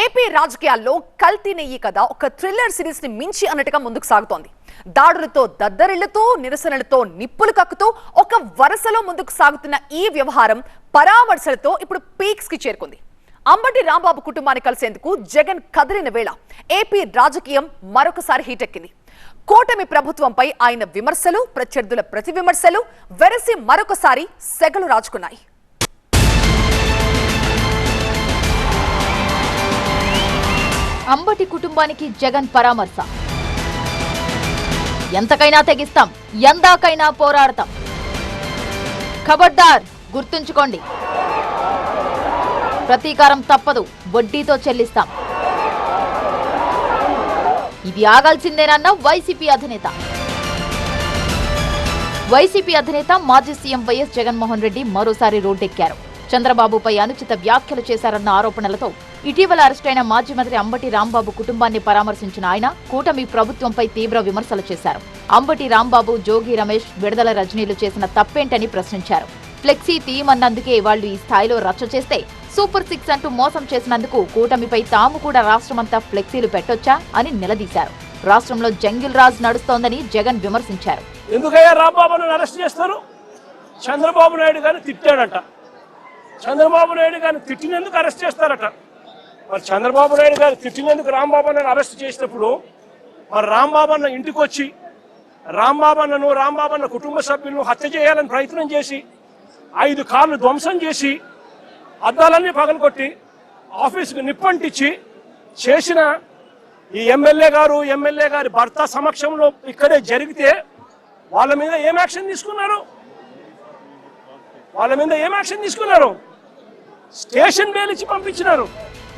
AP రాజకీయాల్లో కల్తీ నెయ్యి కథ ఒక థ్రిల్లర్ సిరీస్ ని మించి అన్నట్టుగా ముందుకు సాగుతోంది. దాడులతో దద్దరిళ్లతో నిరసనలతో నిప్పులు కక్కుతూ ఒక వరుసలో ముందుకు సాగుతున్న ఈ వ్యవహారం పరామర్శలతో ఇప్పుడు పీక్స్ కి చేరుకుంది. అంబటి రాంబాబు కుటుంబాన్ని కలిసేందుకు జగన్ కదిలిన వేళ ఏపీ రాజకీయం మరొకసారి హీటెక్కింది. కూటమి ప్రభుత్వంపై ఆయన విమర్శలు, ప్రత్యర్థుల ప్రతి విమర్శలు వెరసి మరొకసారి సెగలు రాజుకున్నాయి. అంబటి కుటుంబానికి జగన్ పరామర్శ. ఎంతకైనా తెగిస్తాం, ఎందాకైనా పోరాడతాం. ఖబర్దార్, గుర్తుంచుకోండి, ప్రతీకారం తప్పదు, వడ్డీతో చెల్లిస్తాం. ఇది ఆగాల్సిందేనన్న వైసీపీ అధినేత. వైసీపీ అధినేత మాజీ సీఎం వైఎస్ జగన్మోహన్ రెడ్డి మరోసారి రోడ్డెక్కారు. చంద్రబాబుపై అనుచిత వ్యాఖ్యలు చేశారన్న ఆరోపణలతో ఇటీవల అరెస్టైన మాజీ మంత్రి అంబటి రాంబాబు కుటుంబాన్ని పరామర్శించిన ఆయన కూటమి ప్రభుత్వంపై తీవ్ర విమర్శలు చేశారు. అంబటి రాంబాబు, జోగి రమేష్, విడుదల రజనీలు చేసిన తప్పేంటని ప్రశ్నించారు. ఫ్లెక్సీ తీయమన్నందుకే వాళ్లు ఈ స్థాయిలో రచ్చ చేస్తే సూపర్ 6 అంటూ మోసం చేసినందుకు కూటమిపై తాము కూడా రాష్ట్రమంతా ఫ్లెక్సీలు పెట్టొచ్చా అని నిలదీశారు. రాష్ట్రంలో జంగిల్ రాజ్ నడుస్తోందని జగన్ విమర్శించారు. ఎందుకయ్యా రాంబాబును అరెస్ట్ చేస్తారు? చంద్రబాబు నాయుడు గారిని తిట్టాడట. చంద్రబాబు నాయుడు గారిని తిట్టినందుకు అరెస్ట్ చేస్తారట. మరి చంద్రబాబు నాయుడు గారు తిట్టినందుకు రాంబాబు అన్నను అరెస్ట్ చేసినప్పుడు మరి రాంబాబు అన్న ఇంటికి వచ్చి రాంబాబు అన్న కుటుంబ సభ్యులను హత్య చేయాలని ప్రయత్నం చేసి 5 కార్లు ధ్వంసం చేసి అద్దాలన్నీ పగలగొట్టి ఆఫీసుకు నిప్పంటించి చేసిన ఈ ఎమ్మెల్యే గారి భర్త సమక్షంలో ఇక్కడే జరిగితే వాళ్ళ మీద ఏం యాక్షన్ తీసుకున్నారు? స్టేషన్ బెయిల్ ఇచ్చి పంపించినారు.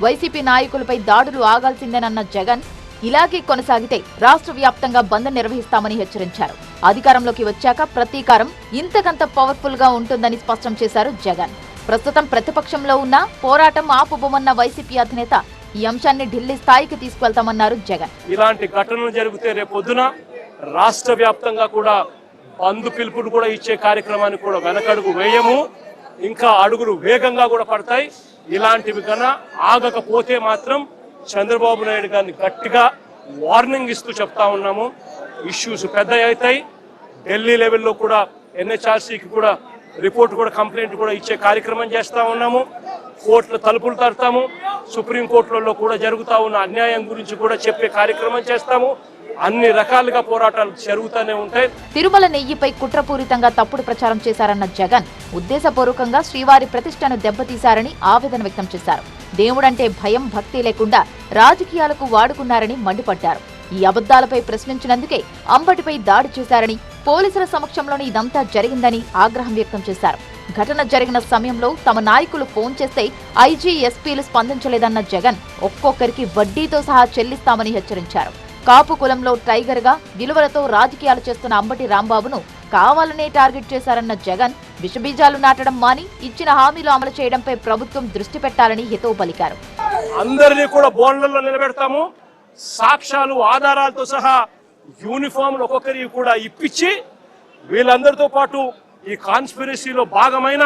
వైసీపీ నాయకులపై దాడులు ఆగాల్సిందేనన్న జగన్ ఇలాగే కొనసాగితే రాష్ట్ర వ్యాప్తంగా బంద్ నిర్వహిస్తామని హెచ్చరించారు. అధికారంలోకి వచ్చాక ప్రతీకారం ఇంతకంత పవర్ఫుల్ గా ఉంటుందని స్పష్టం చేశారు జగన్. ప్రస్తుతం ప్రతిపక్షంలో ఉన్న పోరాటం ఆపుబోమన్న వైసీపీ అధినేత ఈ అంశాన్ని ఢిల్లీ స్థాయికి తీసుకువెళ్తామన్నారు జగన్. ఇలాంటి ఘటనలు జరిగితే రేపొద్దున రాష్ట్ర వ్యాప్తంగా కూడా బంద్ పిలుపులు కూడా ఇచ్చే కార్యక్రమాన్ని కూడా వెనకడుగు వేయము, ఇంకా అడుగులు వేగంగా కూడా పడతాయి. ఇలాంటివి కన్నా ఆగకపోతే మాత్రం చంద్రబాబు నాయుడు గారిని గట్టిగా వార్నింగ్ ఇస్తూ చెప్తా ఉన్నాము. ఇష్యూస్ పెద్ద అవుతాయి. ఢిల్లీ లెవెల్లో కూడా ఎన్హెచ్ఆర్సీకి కూడా రిపోర్ట్ కూడా కంప్లైంట్ కూడా ఇచ్చే కార్యక్రమం చేస్తా ఉన్నాము. కోర్టుల తలుపులు తడతాము. సుప్రీంకోర్టులలో కూడా జరుగుతూ ఉన్న అన్యాయం గురించి కూడా చెప్పే కార్యక్రమం చేస్తాము. అన్ని రకాలుగా పోరాటాలు జరుగుతూనే ఉంటాయి. తిరుమల నెయ్యిపై కుట్రపూరితంగా తప్పుడు ప్రచారం చేశారన్న జగన్ ఉద్దేశపూర్వకంగా శ్రీవారి ప్రతిష్టను దెబ్బతీశారని ఆవేదన వ్యక్తం చేశారు. దేవుడంటే భయం, భక్తి లేకుండా రాజకీయాలకు వాడుకున్నారని మండిపడ్డారు. ఈ అబద్దాలపై ప్రశ్నించినందుకే అంబటిపై దాడి చేశారని, పోలీసుల సమక్షంలోనే ఇదంతా జరిగిందని ఆగ్రహం వ్యక్తం చేశారు. ఘటన జరిగిన సమయంలో తమ నాయకులు ఫోన్ చేస్తే ఐజీ, ఎస్పీలు స్పందించలేదన్న జగన్ ఒక్కొక్కరికి వడ్డీతో సహా చెల్లిస్తామని హెచ్చరించారు. కాపు కులంలో టైగర్ గా విలువలతో రాజకీయాలు చేస్తున్న అంబటి రాంబాబును కావాలనే టార్గెట్ చేశారన్న జగన్ విషబీజాలు నాటడం మాని ఇచ్చిన హామీలు అమలు చేయడంపై ప్రభుత్వం దృష్టి పెట్టాలని హితవు పలికారు. అందరినీ కూడా బోన్లలో నిలబెడతాము. సాక్ష్యాలు, ఆధారాలతో సహా యూనిఫామ్లు ఒక్కొక్కరికి కూడా ఇప్పించి వీళ్ళందరితో పాటు ఈ కాన్స్పిరసీలో భాగమైన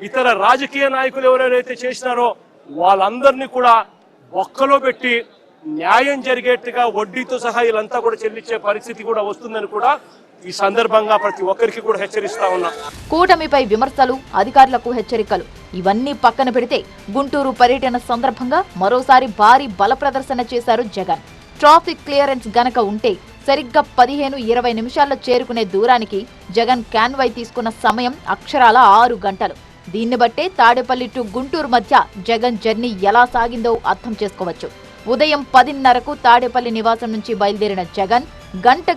ఇతర రాజకీయ నాయకులు ఎవరైతే చేసినారో వాళ్ళందరినీ కూడా ఒక్కలో పెట్టి న్యాయం జరిగేట్టుగా వడ్డీతో సహా వీళ్ళంతా కూడా చెల్లించే పరిస్థితి కూడా వస్తుందని కూడా ఈ సందర్భంగా ప్రతి ఒక్కరికి కూడా హెచ్చరిస్తా ఉన్నా. కూటమిపై విమర్శలు, అధికారులకు హెచ్చరికలు ఇవన్నీ పక్కన పెడితే గుంటూరు పర్యటన సందర్భంగా మరోసారి భారీ బల ప్రదర్శన చేశారు జగన్. ట్రాఫిక్ క్లియరెన్స్ గనక ఉంటే సరిగ్గా 15-20 నిమిషాల్లో చేరుకునే దూరానికి జగన్ కాన్వాయ్ తీసుకున్న సమయం అక్షరాల 6 గంటలు. దీన్ని బట్టే తాడేపల్లి టు గుంటూరు మధ్య జగన్ జర్నీ ఎలా సాగిందో అర్థం చేసుకోవచ్చు. ఉదయం 10:30కు తాడేపల్లి నివాసం నుంచి బయలుదేరిన జగన్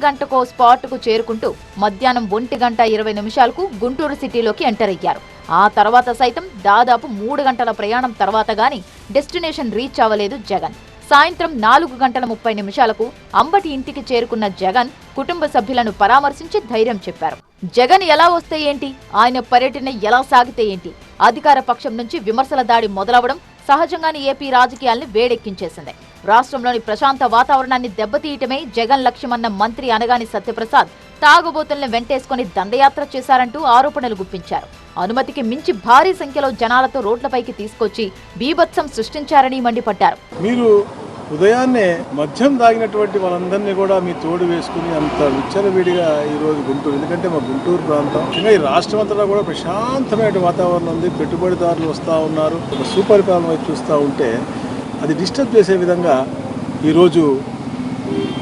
గంటకో స్పాట్కు చేరుకుంటూ మధ్యాహ్నం 1:20 గుంటూరు సిటీలోకి ఎంటర్ అయ్యారు. ఆ తర్వాత సైతం దాదాపు 3 గంటల ప్రయాణం తర్వాత గానీ డెస్టినేషన్ రీచ్ అవ్వలేదు జగన్. సాయంత్రం 4:30 అంబటి ఇంటికి చేరుకున్న జగన్ కుటుంబ సభ్యులను పరామర్శించి ధైర్యం చెప్పారు. జగన్ ఎలా వస్తే ఏంటి, ఆయన పర్యటన ఎలా సాగితే ఏంటి, అధికార పక్షం నుంచి విమర్శల దాడి మొదలవడం సహజంగానే ఏపీ రాజకీయాల్ని వేడెక్కించేసింది. రాష్ట్రంలోని ప్రశాంత వాతావరణాన్ని దెబ్బతీయటమే జగన్ లక్ష్యమన్న మంత్రి అనగాని సత్యప్రసాద్ తాగుబోతుల్ని వెంటేసుకుని దండయాత్ర చేశారంటూ ఆరోపణలు గుప్పించారు. అనుమతికి మించి భారీ సంఖ్యలో జనాలతో రోడ్లపైకి తీసుకొచ్చి బీభత్సం సృష్టించారని మండిపడ్డారు. మీరు ఉదయాన్నే మద్యం తాగినటువంటి వాళ్ళందరినీ కూడా మీ తోడు వేసుకుని అంత విచ్చలవిడిగా ఈరోజు గుంటూరు, ఎందుకంటే మా గుంటూరు ప్రాంతం ఇంకా ఈ రాష్ట్రం అంతటా కూడా ప్రశాంతమైన వాతావరణం ఉంది. పెట్టుబడిదారులు వస్తూ ఉన్నారు. సుపరిపాలన వైపు చూస్తూ ఉంటే అది డిస్టర్బ్ చేసే విధంగా ఈరోజు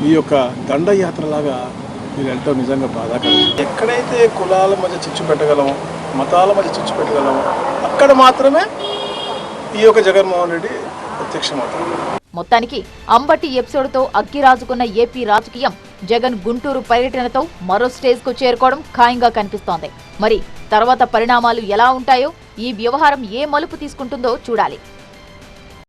ఈ యొక్క దండయాత్రలాగా మీరు వెళ్ళటం నిజంగా బాధాకరం. ఎక్కడైతే కులాల మధ్య చిచ్చు పెట్టగలమో, మతాల మధ్య చిచ్చు పెట్టగలమో అక్కడ మాత్రమే ఈ యొక్క జగన్మోహన్ రెడ్డి ప్రత్యక్షమవుతారు. మొత్తానికి అంబటి ఎపిసోడ్తో అగ్గిరాజుకున్న ఏపీ రాజకీయం జగన్ గుంటూరు పర్యటనతో మరో స్టేజ్కు చేరుకోవడం ఖాయంగా కనిపిస్తోంది. మరి తర్వాత పరిణామాలు ఎలా ఉంటాయో, ఈ వ్యవహారం ఏ మలుపు తీసుకుంటుందో చూడాలి.